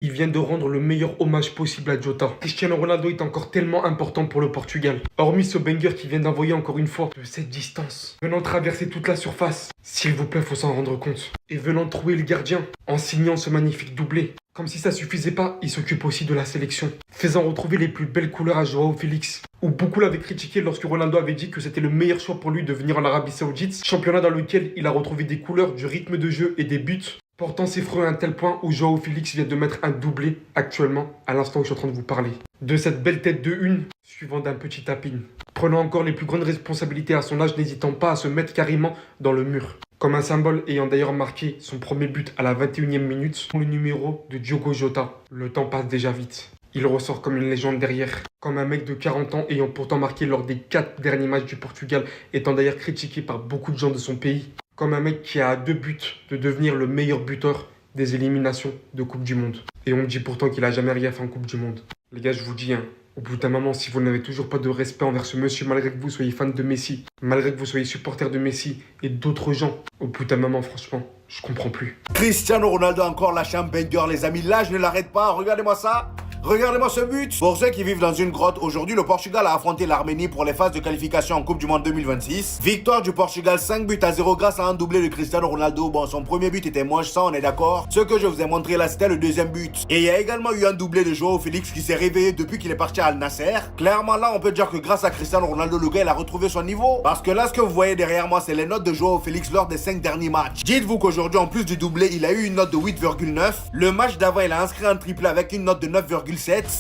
Il vient de rendre le meilleur hommage possible à Jota. Cristiano Ronaldo est encore tellement important pour le Portugal. Hormis ce banger qu'il vient d'envoyer encore une fois, de cette distance, venant traverser toute la surface. S'il vous plaît, faut s'en rendre compte. Et venant trouver le gardien, en signant ce magnifique doublé. Comme si ça suffisait pas, il s'occupe aussi de la sélection, faisant retrouver les plus belles couleurs à Joao Félix. Où beaucoup l'avaient critiqué lorsque Ronaldo avait dit que c'était le meilleur choix pour lui de venir en Arabie Saoudite, championnat dans lequel il a retrouvé des couleurs, du rythme de jeu et des buts, portant ses fruits à un tel point où Joao Félix vient de mettre un doublé actuellement, à l'instant où je suis en train de vous parler. De cette belle tête de une, suivant d'un petit tapin. Prenant encore les plus grandes responsabilités à son âge, n'hésitant pas à se mettre carrément dans le mur. Comme un symbole ayant d'ailleurs marqué son premier but à la 21e minute, le numéro de Diogo Jota. Le temps passe déjà vite. Il ressort comme une légende derrière. Comme un mec de 40 ans ayant pourtant marqué lors des 4 derniers matchs du Portugal, étant d'ailleurs critiqué par beaucoup de gens de son pays. Comme un mec qui a 2 buts de devenir le meilleur buteur des éliminations de Coupe du Monde. Et on me dit pourtant qu'il a jamais rien fait en Coupe du Monde. Les gars, je vous dis, au bout d'un moment, si vous n'avez toujours pas de respect envers ce monsieur, malgré que vous soyez fan de Messi, malgré que vous soyez supporter de Messi et d'autres gens, au bout d'un moment, franchement, je comprends plus. Cristiano Ronaldo a encore lâché un banger, les amis. Là, je ne l'arrête pas. Regardez-moi ça. Regardez-moi ce but. Pour ceux qui vivent dans une grotte, aujourd'hui, le Portugal a affronté l'Arménie pour les phases de qualification en Coupe du Monde 2026. Victoire du Portugal 5-0 grâce à un doublé de Cristiano Ronaldo. Bon, son premier but était moche, ça on est d'accord. Ce que je vous ai montré là, c'était le deuxième but. Et il y a également eu un doublé de Joao Félix qui s'est réveillé depuis qu'il est parti à Al Nasser. Clairement là, on peut dire que grâce à Cristiano Ronaldo, le gars, il a retrouvé son niveau. Parce que là, ce que vous voyez derrière moi, c'est les notes de Joao Félix lors des 5 derniers matchs. Dites-vous qu'aujourd'hui, en plus du doublé, il a eu une note de 8,9. Le match d'avant, il a inscrit un triplé avec une note de 9,7.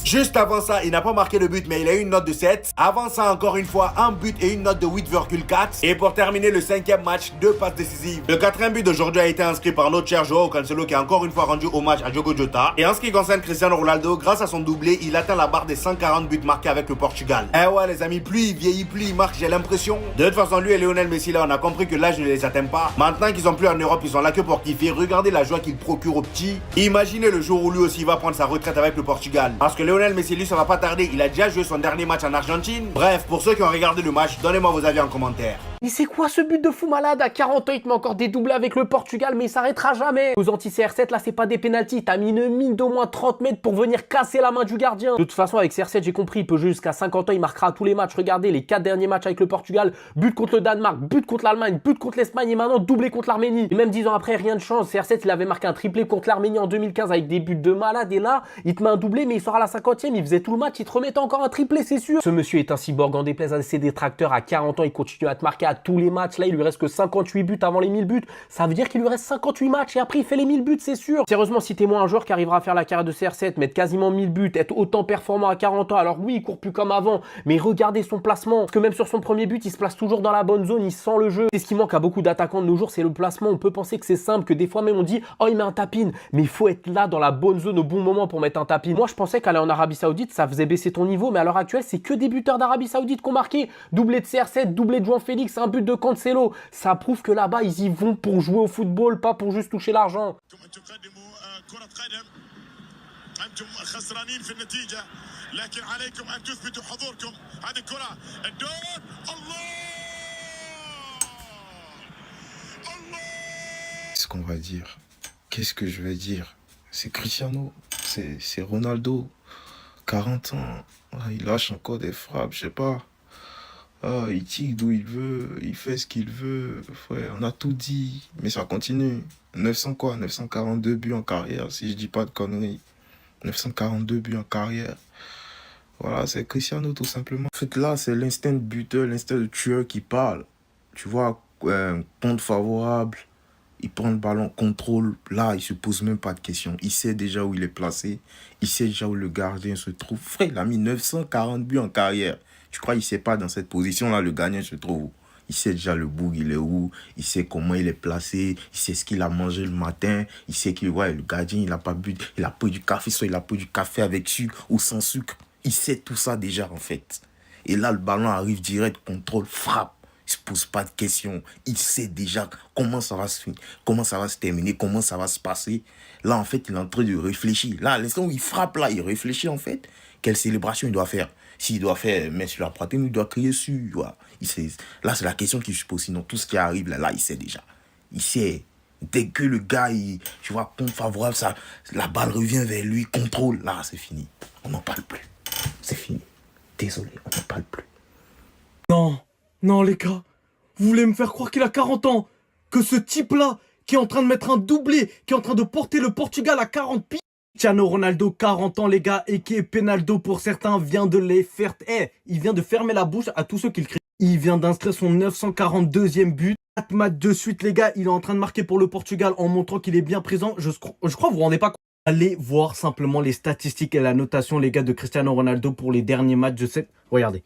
Juste avant ça, il n'a pas marqué de but, mais il a eu une note de 7. Avant ça, encore une fois, un but et une note de 8,4. Et pour terminer le 5e match, 2 passes décisives. Le 4e but d'aujourd'hui a été inscrit par notre cher Joao Cancelo qui a encore une fois rendu hommage à Diogo Jota. Et en ce qui concerne Cristiano Ronaldo, grâce à son doublé, il atteint la barre des 140 buts marqués avec le Portugal. Eh ouais les amis, plus il vieillit, plus il marque, j'ai l'impression. De toute façon, lui et Lionel Messi là, on a compris que l'âge ne les atteint pas. Maintenant qu'ils sont plus en Europe, ils sont là que pour kiffer. Regardez la joie qu'il procure aux petits. Imaginez le jour où lui aussi va prendre sa retraite avec le Portugal. Parce que Lionel Messi, lui, ça va pas tarder. Il a déjà joué son dernier match en Argentine. Bref, pour ceux qui ont regardé le match, donnez-moi vos avis en commentaire. Mais c'est quoi ce but de fou malade? À 40 ans, il te met encore des doublés avec le Portugal, mais il s'arrêtera jamais. Aux anti-CR7, là, c'est pas des pénaltys. T'as mis une mine d'au moins 30 mètres pour venir casser la main du gardien. De toute façon, avec CR7, j'ai compris, il peut jouer jusqu'à 50 ans, il marquera tous les matchs. Regardez, les 4 derniers matchs avec le Portugal, but contre le Danemark, but contre l'Allemagne, but contre l'Espagne et maintenant doublé contre l'Arménie. Et même 10 ans après, rien ne change. CR7, il avait marqué un triplé contre l'Arménie en 2015 avec des buts de malade. Et là, il te met un doublé, mais il sort à la 50e, il faisait tout le match, il te remettait encore un triplé, c'est sûr. Ce monsieur est un cyborg, en déplaise à ses détracteurs. À 40 ans, il continue à te marquer à tous les matchs. Là, il lui reste que 58 buts avant les 1000 buts. Ça veut dire qu'il lui reste 58 matchs et après il fait les 1000 buts, c'est sûr. Sérieusement, citez-moi un joueur qui arrivera à faire la carrière de CR7, mettre quasiment 1000 buts, être autant performant à 40 ans. Alors oui, il court plus comme avant, mais regardez son placement. Parce que même sur son premier but, il se place toujours dans la bonne zone, il sent le jeu. C'est ce qui manque à beaucoup d'attaquants de nos jours, c'est le placement. On peut penser que c'est simple, que des fois même on dit « Oh, il met un tapin ». Mais il faut être là dans la bonne zone au bon moment pour mettre un tapin. Moi, je pensais qu'aller en Arabie Saoudite, ça faisait baisser ton niveau, mais à l'heure actuelle, c'est que des buteurs d'Arabie Saoudite qui ont marqué. Doublé de CR7, doublé de João Félix, un but de Cancelo. Ça prouve que là-bas, ils y vont pour jouer au football, pas pour juste toucher l'argent. Qu'est-ce qu'on va dire? Qu'est-ce que je vais dire? C'est Cristiano, c'est Ronaldo, 40 ans, il lâche encore des frappes, je sais pas. Il tire d'où il veut, il fait ce qu'il veut. Ouais, on a tout dit, mais ça continue. 942 buts en carrière, si je dis pas de conneries. 942 buts en carrière. Voilà, c'est Cristiano tout simplement. En fait, là, c'est l'instinct de buteur, l'instinct de tueur qui parle. Tu vois, compte favorable, il prend le ballon, contrôle. Là, il se pose même pas de questions. Il sait déjà où il est placé. Il sait déjà où le gardien se trouve. Frère, il a mis 940 buts en carrière. Tu crois qu'il ne sait pas dans cette position-là, le gardien se trouve où? Il sait déjà le bout, il est où, il sait comment il est placé, il sait ce qu'il a mangé le matin, il sait que ouais, le gardien, il n'a pas bu, il a pris du café, soit il a pris du café avec sucre ou sans sucre. Il sait tout ça déjà, en fait. Et là, le ballon arrive direct, contrôle, frappe. Il ne se pose pas de questions. Il sait déjà comment ça va se finir, comment ça va se terminer, comment ça va se passer. Là, en fait, il est en train de réfléchir. Là, à l'instant où il frappe, là, il réfléchit, en fait. Quelle célébration il doit faire? S'il doit faire main sur la poitrine, il doit crier dessus. Voilà. Là, c'est la question qui se pose. Sinon, tout ce qui arrive, là, il sait déjà. Il sait. Dès que le gars, tu vois, compte favorable, ça, la balle revient vers lui, contrôle. Là, c'est fini. On n'en parle plus. C'est fini. Désolé, on n'en parle plus. Non, non les gars, vous voulez me faire croire qu'il a 40 ans? Que ce type-là, qui est en train de mettre un doublé, qui est en train de porter le Portugal à 40 pieds. Cristiano Ronaldo, 40 ans les gars, et qui est Penaldo pour certains, vient de les faire... il vient de fermer la bouche à tous ceux qui le crient. Il vient d'inscrire son 942e but. 4 matchs de suite les gars, il est en train de marquer pour le Portugal en montrant qu'il est bien présent. Je crois que vous vous rendez pas compte. Allez voir simplement les statistiques et la notation les gars de Cristiano Ronaldo pour les derniers matchs de cette... Regardez.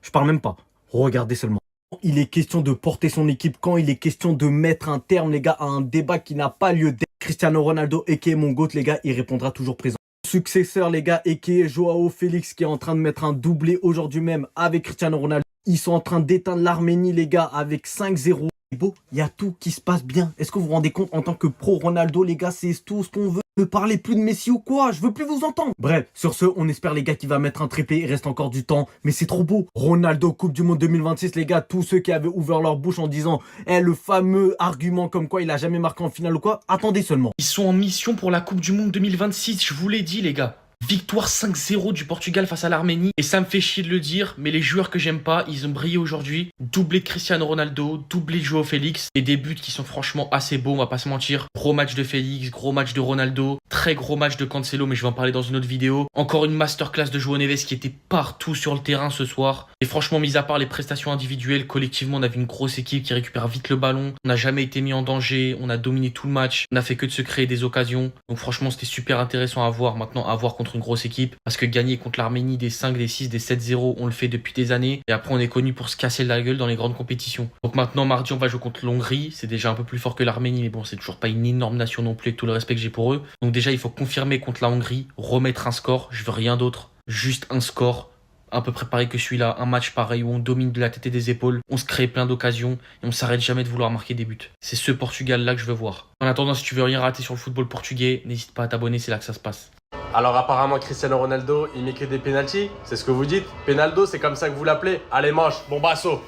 Je parle même pas. Regardez seulement. Il est question de porter son équipe quand il est question de mettre un terme, les gars, à un débat qui n'a pas lieu d'être. Cristiano Ronaldo, a.k.a. mon GOAT, les gars, il répondra toujours présent. Successeur, les gars, a.k.a. Joao Félix, qui est en train de mettre un doublé aujourd'hui même avec Cristiano Ronaldo. Ils sont en train d'éteindre l'Arménie, les gars, avec 5-0. Beau, il y a tout qui se passe bien. Est-ce que vous vous rendez compte en tant que pro Ronaldo, les gars, c'est tout ce qu'on veut. Ne parlez plus de Messi ou quoi, je veux plus vous entendre. Bref, sur ce, on espère les gars qu'il va mettre un triplé, il reste encore du temps, mais c'est trop beau. Ronaldo, Coupe du Monde 2026, les gars, tous ceux qui avaient ouvert leur bouche en disant le fameux argument comme quoi il a jamais marqué en finale ou quoi, attendez seulement. Ils sont en mission pour la Coupe du Monde 2026, je vous l'ai dit les gars. Victoire 5-0 du Portugal face à l'Arménie. Et ça me fait chier de le dire, mais les joueurs que j'aime pas, ils ont brillé aujourd'hui. Doublé de Cristiano Ronaldo, doublé de Joao Félix. Et des buts qui sont franchement assez beaux, on va pas se mentir. Gros match de Félix, gros match de Ronaldo. Très gros match de Cancelo, mais je vais en parler dans une autre vidéo. Encore une masterclass de João Neves qui était partout sur le terrain ce soir. Et franchement, mis à part les prestations individuelles, collectivement, on avait une grosse équipe qui récupère vite le ballon. On n'a jamais été mis en danger, on a dominé tout le match. On a fait que de se créer des occasions. Donc franchement, c'était super intéressant à voir. Maintenant, à voir contre une grosse équipe. Parce que gagner contre l'Arménie des 5, des 6, des 7-0, on le fait depuis des années. Et après, on est connu pour se casser la gueule dans les grandes compétitions. Donc maintenant, mardi, on va jouer contre l'Hongrie. C'est déjà un peu plus fort que l'Arménie, mais bon, c'est toujours pas une énorme nation non plus, avec tout le respect que j'ai pour eux. Donc déjà, il faut confirmer contre la Hongrie, remettre un score. Je veux rien d'autre. Juste un score. Un peu préparé que celui-là, un match pareil où on domine de la tête et des épaules, on se crée plein d'occasions et on s'arrête jamais de vouloir marquer des buts. C'est ce Portugal-là que je veux voir. En attendant, si tu veux rien rater sur le football portugais, n'hésite pas à t'abonner, c'est là que ça se passe. Alors apparemment Cristiano Ronaldo, il met que des pénaltys, c'est ce que vous dites. Penaldo, c'est comme ça que vous l'appelez. Allez mange, bombasso.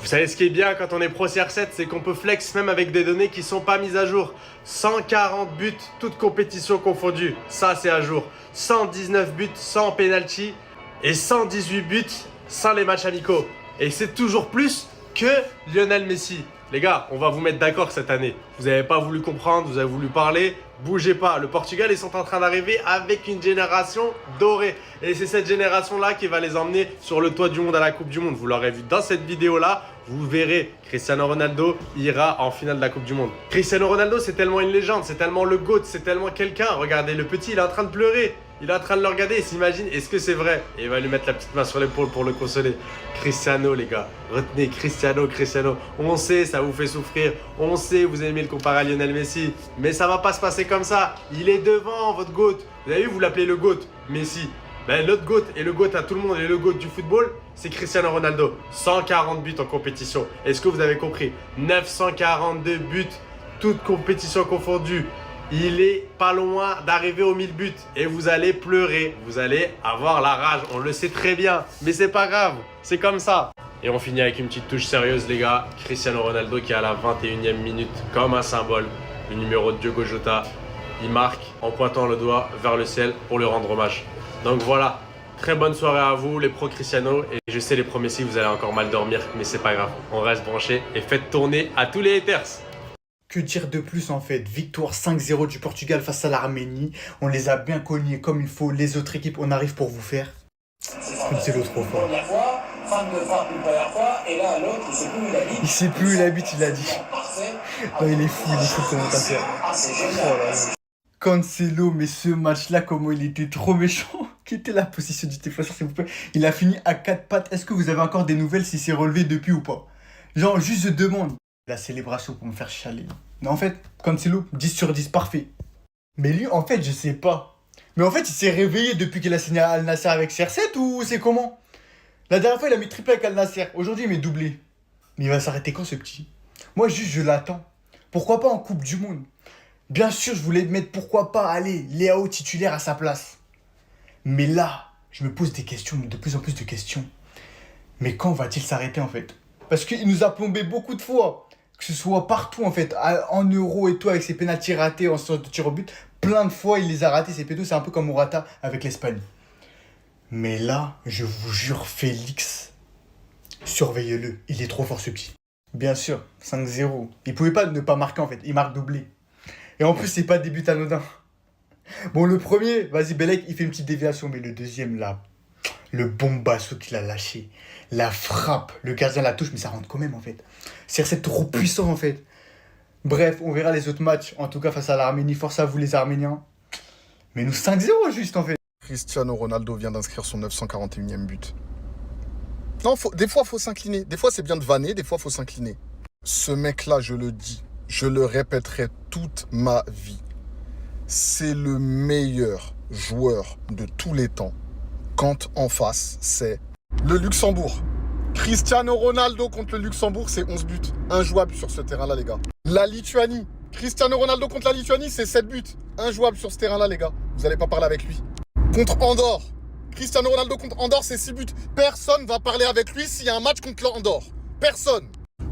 Vous savez ce qui est bien quand on est pro CR7, c'est qu'on peut flex même avec des données qui sont pas mises à jour. 140 buts, toutes compétitions confondues, ça c'est à jour. 119 buts sans penalty et 118 buts sans les matchs amicaux. Et c'est toujours plus que Lionel Messi. Les gars, on va vous mettre d'accord cette année. Vous n'avez pas voulu comprendre, vous avez voulu parler. Bougez pas, le Portugal, ils sont en train d'arriver avec une génération dorée. Et c'est cette génération-là qui va les emmener sur le toit du monde à la Coupe du Monde. Vous l'aurez vu dans cette vidéo-là, vous verrez, Cristiano Ronaldo ira en finale de la Coupe du Monde. Cristiano Ronaldo, c'est tellement une légende, c'est tellement le GOAT, c'est tellement quelqu'un. Regardez, le petit, il est en train de pleurer. Il est en train de le regarder et s'imagine, est-ce que c'est vrai? Et il va lui mettre la petite main sur l'épaule pour le consoler. Cristiano, les gars. Retenez, Cristiano. On sait, ça vous fait souffrir. On sait, vous aimez le comparer à Lionel Messi. Mais ça va pas se passer comme ça. Il est devant, votre GOAT. Vous avez vu, vous l'appelez le GOAT, Messi. Ben, l'autre GOAT et le GOAT à tout le monde et le GOAT du football, c'est Cristiano Ronaldo. 140 buts en compétition. Est-ce que vous avez compris? 942 buts, toutes compétitions confondues. Il est pas loin d'arriver aux 1000 buts et vous allez pleurer, vous allez avoir la rage, on le sait très bien, mais c'est pas grave, c'est comme ça. Et on finit avec une petite touche sérieuse les gars, Cristiano Ronaldo qui est à la 21e minute comme un symbole, le numéro de Diogo Jota, il marque en pointant le doigt vers le ciel pour lui rendre hommage. Donc voilà, très bonne soirée à vous les pro Cristiano et je sais les pros Messi vous allez encore mal dormir mais c'est pas grave, on reste branchés et faites tourner à tous les haters. Que dire de plus en fait? Victoire 5-0 du Portugal face à l'Arménie. On les a bien cognés comme il faut. Les autres équipes, on arrive pour vous faire. C'est l'autre trop fort. Il sait plus où il habite, il a dit. Non, il est fou le commentateur. Oh là là. Cancelo, mais ce match-là, comment il était trop méchant. Quelle était la position du défenseur, s'il vous plaît? Il a fini à 4 pattes. Est-ce que vous avez encore des nouvelles si c'est relevé depuis ou pas? Genre, juste je demande. La célébration pour me faire chialer. Non, en fait, Cancelo, 10 sur 10, parfait. Mais lui, en fait, je sais pas. Mais en fait, il s'est réveillé depuis qu'il a signé à Al Nassr avec CR7 ou c'est comment? La dernière fois, il a mis triplé avec Al Nassr. Aujourd'hui, il met doublé. Mais il va s'arrêter quand, ce petit? Moi, juste, je l'attends. Pourquoi pas en Coupe du Monde? Bien sûr, je voulais mettre, pourquoi pas, allez, Léao titulaire à sa place. Mais là, je me pose des questions, de plus en plus de questions. Mais quand va-t-il s'arrêter, en fait? Parce qu'il nous a plombé beaucoup de fois. Que ce soit partout, en fait, en Euro et tout, avec ses pénaltys ratés en sorte de tir au but. Plein de fois, il les a ratés, ses pétos. C'est un peu comme Morata avec l'Espagne. Mais là, je vous jure, Félix, surveillez-le. Il est trop fort, ce petit. Bien sûr, 5-0. Il pouvait pas ne pas marquer, en fait. Il marque doublé. Et en plus, c'est pas des buts anodins. Bon, le premier, vas-y, Belek, il fait une petite déviation. Mais le deuxième, là, le bombasso qu'il a lâché. La frappe. Le gardien la touche, mais ça rentre quand même, en fait. C'est trop puissant, en fait. Bref, on verra les autres matchs. En tout cas, face à l'Arménie. Force à vous, les Arméniens. Mais nous, 5-0 juste, en fait. Cristiano Ronaldo vient d'inscrire son 941e but. Non, des fois, il faut s'incliner. Des fois, c'est bien de vanner, des fois, il faut s'incliner. Ce mec-là, je le dis, je le répéterai toute ma vie. C'est le meilleur joueur de tous les temps. Quand en face, c'est le Luxembourg. Cristiano Ronaldo contre le Luxembourg, c'est 11 buts. Injouable sur ce terrain-là, les gars. La Lituanie. Cristiano Ronaldo contre la Lituanie, c'est 7 buts. Injouable sur ce terrain-là, les gars. Vous n'allez pas parler avec lui. Contre Andorre. Cristiano Ronaldo contre Andorre, c'est 6 buts. Personne va parler avec lui s'il y a un match contre Andorre. Personne.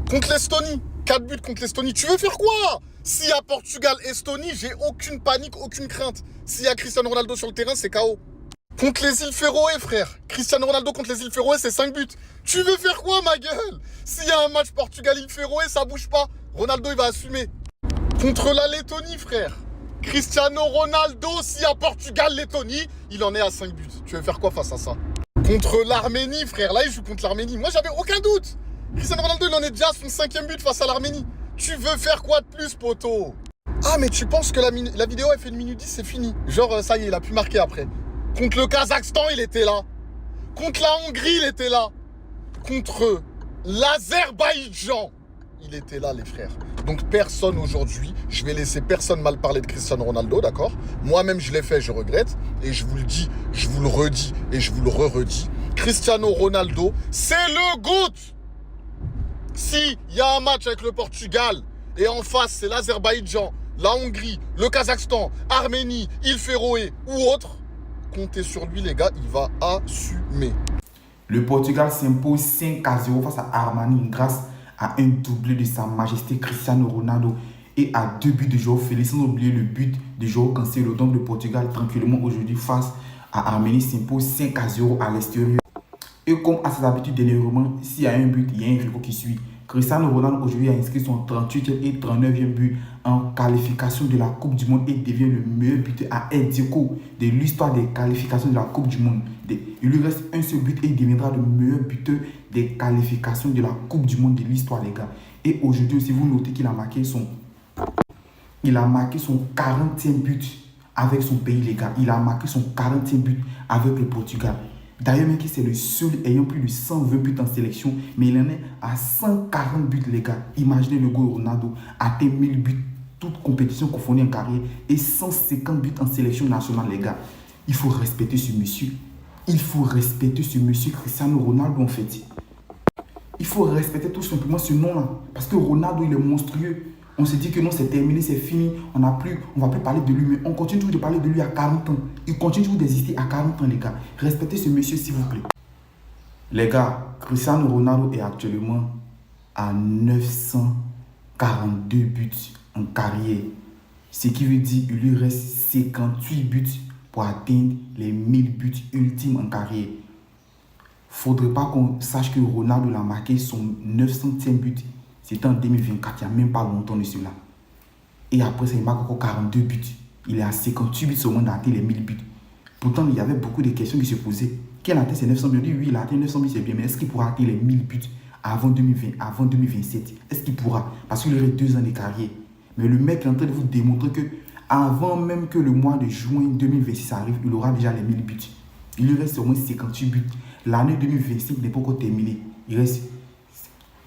Contre l'Estonie, 4 buts contre l'Estonie. Tu veux faire quoi? S'il y a Portugal-Estonie, j'ai aucune panique, aucune crainte. S'il y a Cristiano Ronaldo sur le terrain, c'est KO. Contre les îles Féroé, frère. Cristiano Ronaldo contre les îles Féroé, c'est 5 buts. Tu veux faire quoi, ma gueule? S'il y a un match Portugal-îles Féroé, ça bouge pas. Ronaldo, il va assumer. Contre la Lettonie, frère. Cristiano Ronaldo, s'il y a Portugal-Lettonie, il en est à 5 buts. Tu veux faire quoi face à ça? Contre l'Arménie, frère. Là, il joue contre l'Arménie. Moi, j'avais aucun doute. Cristiano Ronaldo, il en est déjà à son 5e but face à l'Arménie. Tu veux faire quoi de plus, poteau? Ah, mais tu penses que la vidéo, elle fait 1 minute 10, c'est fini. Genre, ça y est, il a pu marquer après. Contre le Kazakhstan, il était là. Contre la Hongrie, il était là. Contre l'Azerbaïdjan, il était là, les frères. Donc personne aujourd'hui, je vais laisser personne mal parler de Cristiano Ronaldo, d'accord? Moi-même, je l'ai fait, je regrette. Et je vous le dis, je vous le redis et je vous le redis. Cristiano Ronaldo, c'est le GOAT. S'il y a un match avec le Portugal et en face, c'est l'Azerbaïdjan, la Hongrie, le Kazakhstan, Arménie, île Féroé ou autre, comptez sur lui, les gars, il va assumer. Le Portugal s'impose 5-0 face à Armani grâce à un doublé de Sa Majesté Cristiano Ronaldo et à 2 buts de João Félix, sans oublier le but de João Cancelo. Donc le Portugal tranquillement aujourd'hui face à Arménie s'impose 5-0 à l'extérieur. Et comme à ses habitudes dernièrement, s'il y a un but, il y a un rival qui suit. Cristiano Ronaldo aujourd'hui a inscrit son 38e et 39e but en qualification de la Coupe du Monde et devient le meilleur buteur à ex-aequo de l'histoire des qualifications de la Coupe du Monde. Il lui reste un seul but et il deviendra le meilleur buteur des qualifications de la Coupe du Monde de l'histoire, les gars. Et aujourd'hui aussi, vous notez qu'il a marqué son 40e but avec son pays, les gars. Il a marqué son 40e but avec le Portugal. D'ailleurs, mec, c'est le seul ayant plus de 120 buts en sélection, mais il en est à 140 buts, les gars. Imaginez le goal Ronaldo atteint 1000 buts, toute compétition confondue en carrière, et 150 buts en sélection nationale, les gars. Il faut respecter ce monsieur. Il faut respecter ce monsieur Cristiano Ronaldo, en fait. Il faut respecter tout simplement ce nom-là. Parce que Ronaldo, il est monstrueux. On se dit que non, c'est terminé, c'est fini. On va plus parler de lui. Mais on continue toujours de parler de lui à 40 ans. Il continue toujours d'exister à 40 ans, les gars. Respectez ce monsieur, s'il vous plaît. Les gars, Cristiano Ronaldo est actuellement à 942 buts en carrière. Ce qui veut dire qu'il lui reste 58 buts pour atteindre les 1000 buts ultimes en carrière. Faudrait pas qu'on sache que Ronaldo a marqué son 900e but. C'était en 2024, il n'y a même pas longtemps de cela. Et après ça, il marque encore 42 buts. Il est à 58 buts seulement d'atteindre les 1000 buts. Pourtant, il y avait beaucoup de questions qui se posaient. Qui a atteint ses 900 buts? Oui, il a atteint 900 buts, c'est bien. Mais est-ce qu'il pourra atteindre les 1000 buts avant 2020, avant 2027? Est-ce qu'il pourra? Parce qu'il aurait 2 ans de carrière. Mais le mec est en train de vous démontrer que avant même que le mois de juin 2026 arrive, il aura déjà les 1000 buts. Il lui reste au moins 58 buts. L'année 2025 n'est pas encore terminée. Il reste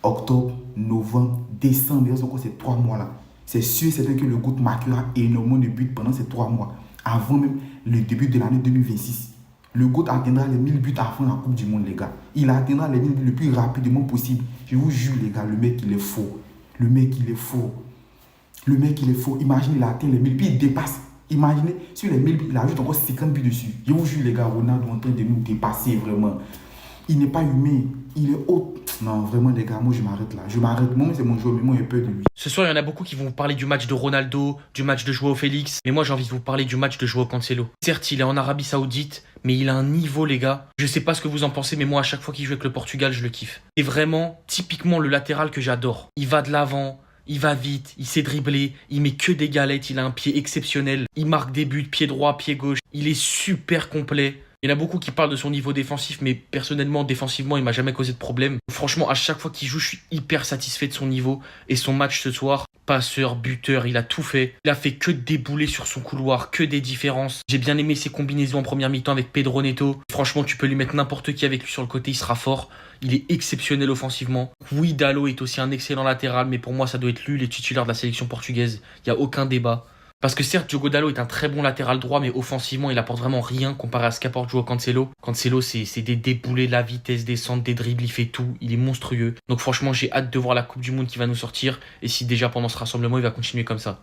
octobre, novembre, décembre, il reste encore ces 3 mois-là. C'est sûr et certain que le GOAT marquera énormément de buts pendant ces 3 mois, avant même le début de l'année 2026. Le GOAT atteindra les 1000 buts avant la Coupe du Monde, les gars. Il atteindra les 1000 buts le plus rapidement possible. Je vous jure, les gars, le mec, il est faux. Le mec, il est faux. Le mec, il est faux. Imaginez, il a atteint les 1000 buts, il dépasse. Imaginez, sur les 1000 buts, il ajoute encore 50 buts dessus. Je vous jure, les gars, Ronaldo est en train de nous dépasser, vraiment. Il n'est pas humain. Il est haut. Non, vraiment, les gars, moi, je m'arrête là. Je m'arrête. Moi, c'est mon joueur, mais moi, j'ai peur de lui. Ce soir, il y en a beaucoup qui vont vous parler du match de Ronaldo, du match de Joao Félix, mais moi j'ai envie de vous parler du match de Joao Cancelo. Certes, il est en Arabie Saoudite, mais il a un niveau, les gars. Je sais pas ce que vous en pensez, mais moi, à chaque fois qu'il joue avec le Portugal, je le kiffe. C'est vraiment typiquement le latéral que j'adore. Il va de l'avant, il va vite, il sait dribbler, il met que des galettes, il a un pied exceptionnel, il marque des buts, pied droit, pied gauche, il est super complet. Il y en a beaucoup qui parlent de son niveau défensif, mais personnellement, défensivement, il m'a jamais causé de problème. Franchement, à chaque fois qu'il joue, je suis hyper satisfait de son niveau. Et son match ce soir, passeur, buteur, il a tout fait. Il a fait que débouler sur son couloir, que des différences. J'ai bien aimé ses combinaisons en première mi-temps avec Pedro Neto. Franchement, tu peux lui mettre n'importe qui avec lui sur le côté, il sera fort. Il est exceptionnel offensivement. Oui, Dalot est aussi un excellent latéral, mais pour moi, ça doit être lui, le titulaire de la sélection portugaise. Il n'y a aucun débat. Parce que certes, Diogo Dalot est un très bon latéral droit, mais offensivement, il apporte vraiment rien comparé à ce qu'apporte Joao Cancelo. Cancelo, c'est des déboulés, la vitesse, des centres, des dribbles, il fait tout. Il est monstrueux. Donc franchement, j'ai hâte de voir la Coupe du Monde qui va nous sortir. Et si déjà pendant ce rassemblement, il va continuer comme ça.